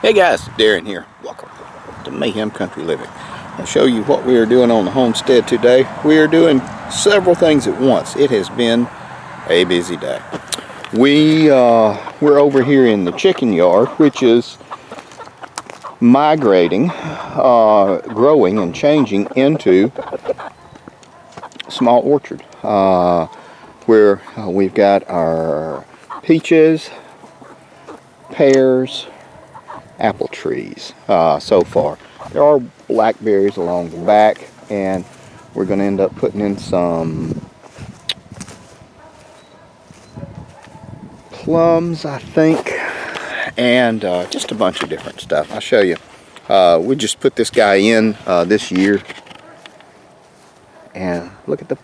Hey guys, Darren here. Welcome to Mayhem Country Living. I'll show you what we are doing on the homestead today. We are doing several things at once. It has been a busy day. We're over here in the chicken yard, which is migrating, growing and changing into a small orchard where we've got our peaches, pears, apple trees so far. There are blackberries along the back, and we're going to end up putting in some plums, I think, and just a bunch of different stuff. I'll show you. We just put this guy in this year, and look at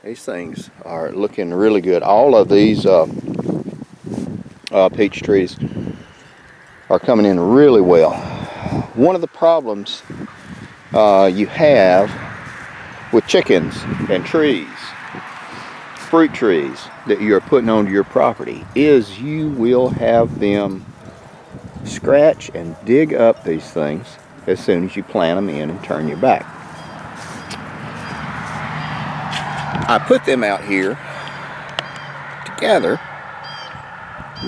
these things are looking really good. All of these peach trees are coming in really well. One of the problems you have with chickens and trees, fruit trees that you are putting onto your property, is you will have them scratch and dig up these things as soon as you plant them in and turn your back. I put them out here together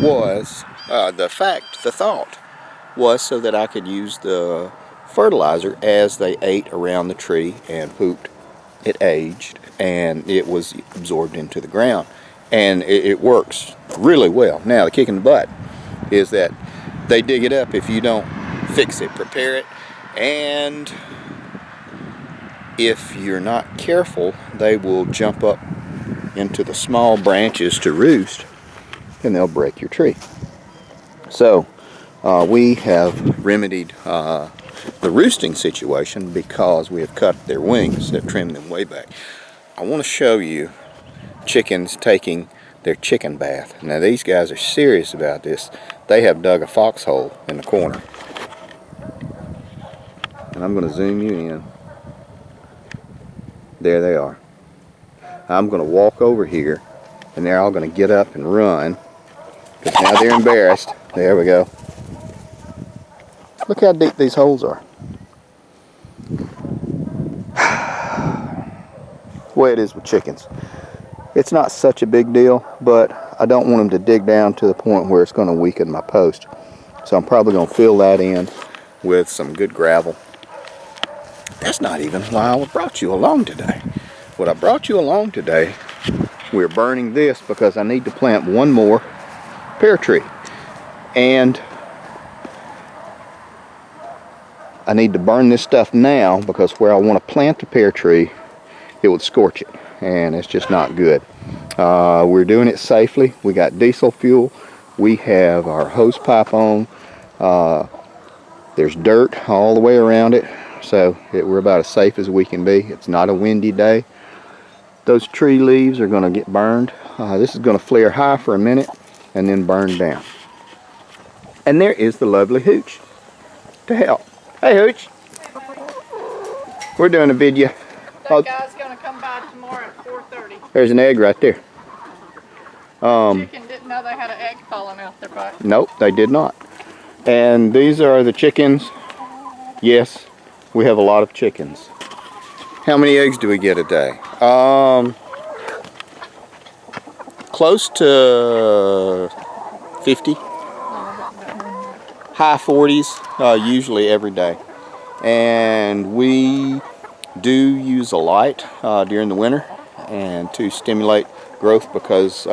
was the thought was so that I could use the fertilizer as they ate around the tree and pooped. It aged and it was absorbed into the ground, and it works really well. Now the kick in the butt is that they dig it up if you don't fix it, prepare it, and if you're not careful, they will jump up into the small branches to roost, and they'll break your tree. So we have remedied the roosting situation because we have cut their wings, have trimmed them way back. I want to show you chickens taking their chicken bath. Now these guys are serious about this. They have dug a foxhole in the corner, and I'm going to zoom you in. There they are. I'm going to walk over here, and they're all going to get up and run, because now they're embarrassed. There we go. Look how deep these holes are. The way it is with chickens. It's not such a big deal, but I don't want them to dig down to the point where it's going to weaken my post. So I'm probably going to fill that in with some good gravel. That's not even why I brought you along today. What I brought you along today, we're burning this because I need to plant one more pear tree. And I need to burn this stuff now because where I want to plant the pear tree, it would scorch it, and it's just not good. We're doing it safely. We got diesel fuel. We have our hose pipe on. There's dirt all the way around it. So we're about as safe as we can be. It's not a windy day. Those tree leaves are going to get burned. This is going to flare high for a minute and then burn down. And there is the lovely Hooch to help. Hey Hooch. We're doing a video. That guy's going to come by tomorrow at 4:30. There's an egg right there. Chicken didn't know they had an egg falling out their butt. Nope, they did not. And these are the chickens. Yes. We have a lot of chickens. How many eggs do we get a day? Close to 50. High 40s, usually every day. And we do use a light during the winter and to stimulate growth, because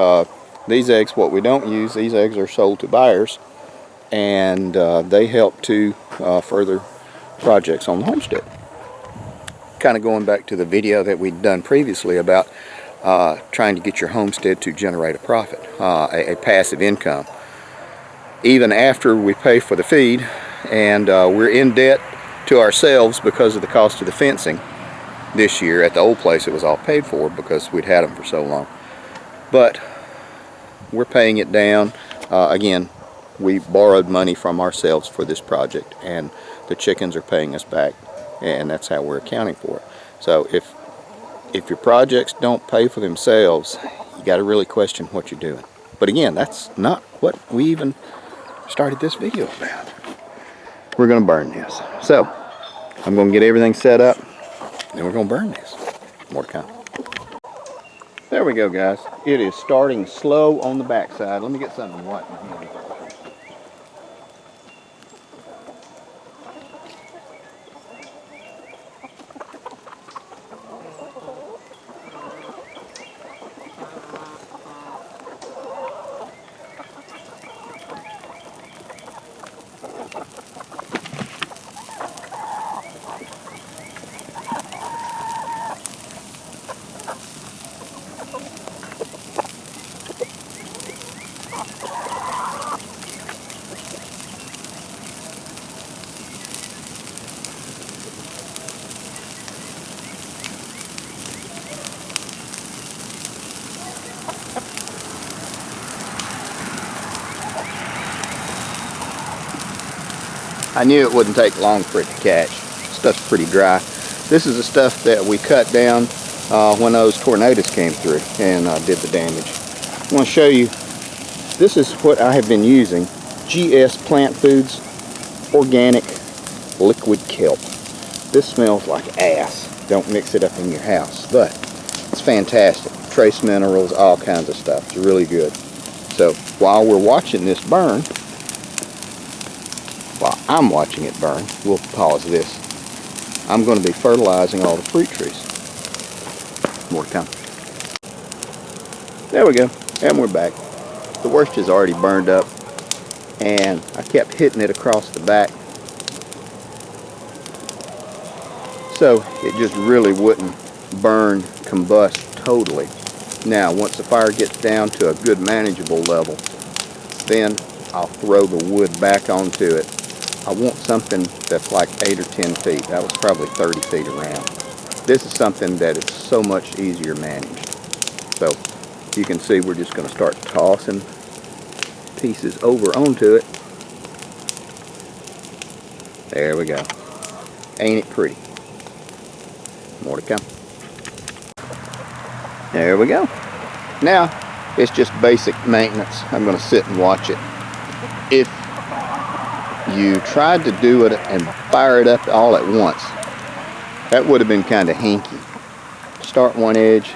these eggs, what we don't use, these eggs are sold to buyers, and they help to further projects on the homestead. Kind of going back to the video that we'd done previously about trying to get your homestead to generate a profit, a passive income. Even after we pay for the feed, and we're in debt to ourselves because of the cost of the fencing this year. At the old place it was all paid for because we'd had them for so long. But we're paying it down. Again, we borrowed money from ourselves for this project, and the chickens are paying us back, and that's how we're accounting for it. So if your projects don't pay for themselves, you got to really question what you're doing. But again, that's not what we even started this video about. We're gonna burn this. So, I'm gonna get everything set up, then we're gonna burn this. More to come. There we go, guys. It is starting slow on the backside. Let me get something to wipe my hands. I knew it wouldn't take long for it to catch. Stuff's pretty dry. This is the stuff that we cut down when those tornadoes came through and did the damage. I want to show you, this is what I have been using. GS Plant Foods Organic Liquid Kelp. This smells like ass. Don't mix it up in your house, but it's fantastic. Trace minerals, all kinds of stuff. It's really good. So while we're watching this burn, while I'm watching it burn, we'll pause this. I'm going to be fertilizing all the fruit trees. More to come. There we go, and we're back. The worst is already burned up, and I kept hitting it across the back, so it just really wouldn't burn, combust totally. Now, once the fire gets down to a good manageable level, then I'll throw the wood back onto it. I want something that's like 8 or 10 feet. That was probably 30 feet around. This is something that is so much easier managed. So you can see we're just going to start tossing pieces over onto it. There we go. Ain't it pretty? More to come. There we go. Now it's just basic maintenance. I'm going to sit and watch it. If you tried to do it and fire it up all at once, that would have been kind of hinky. Start one edge,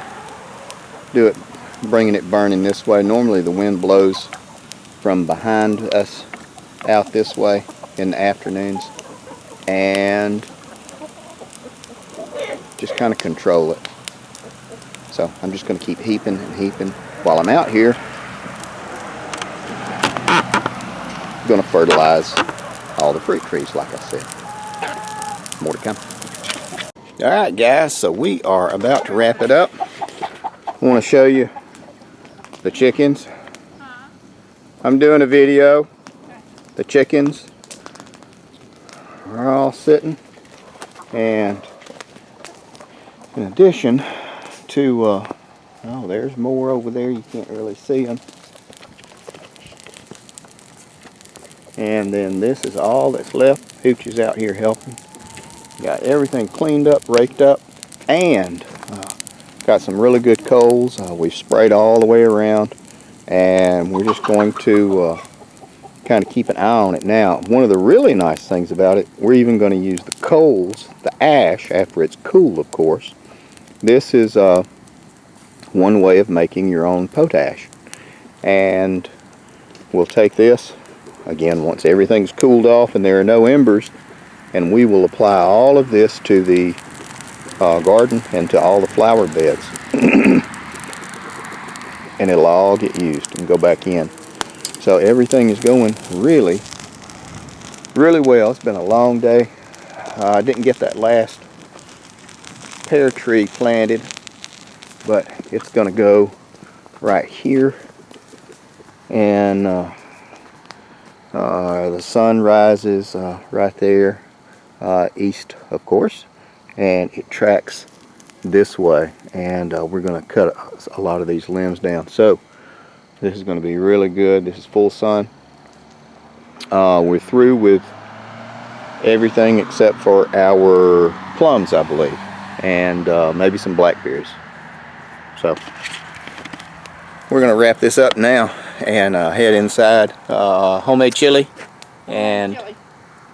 do it, bringing it burning this way. Normally the wind blows from behind us out this way in the afternoons, and just kind of control it. So I'm just going to keep heaping and heaping while I'm out here. I'm going to fertilize all the fruit trees, like I said. More to come. Alright guys, so we are about to wrap it up. I want to show you the chickens. I'm doing a video. The chickens are all sitting, and in addition to oh, there's more over there, you can't really see them. And then this is all that's left. Hooch is out here helping. Got everything cleaned up, raked up, and got some really good coals. We've sprayed all the way around, and we're just going to kind of keep an eye on it now. One of the really nice things about it, we're even going to use the coals, the ash, after it's cool, of course. This is one way of making your own potash. And we'll take this, again, once everything's cooled off and there are no embers, and we will apply all of this to the garden and to all the flower beds. And it'll all get used and go back in. So everything is going really, really well. It's been a long day. I didn't get that last pear tree planted, but it's going to go right here. And the sun rises right there, east, of course, and it tracks this way. And we're going to cut a lot of these limbs down. So this is going to be really good. This is full sun. We're through with everything except for our plums, I believe, and maybe some blackberries. So we're going to wrap this up now and head inside. Homemade chili and Chili,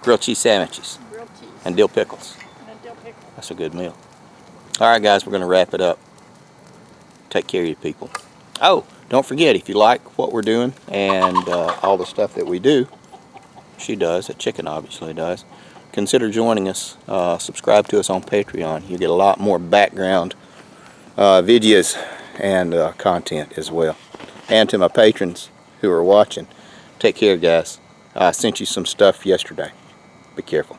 grilled cheese sandwiches grilled cheese, and dill pickles. and a dill pickle. That's a good meal. Alright guys, we're going to wrap it up. Take care of you people. Oh, don't forget, if you like what we're doing and all the stuff that we do, she does, that chicken obviously does, consider joining us. Subscribe to us on Patreon. You get a lot more background videos and content as well. And to my patrons who are watching, take care guys. I sent you some stuff yesterday. Be careful.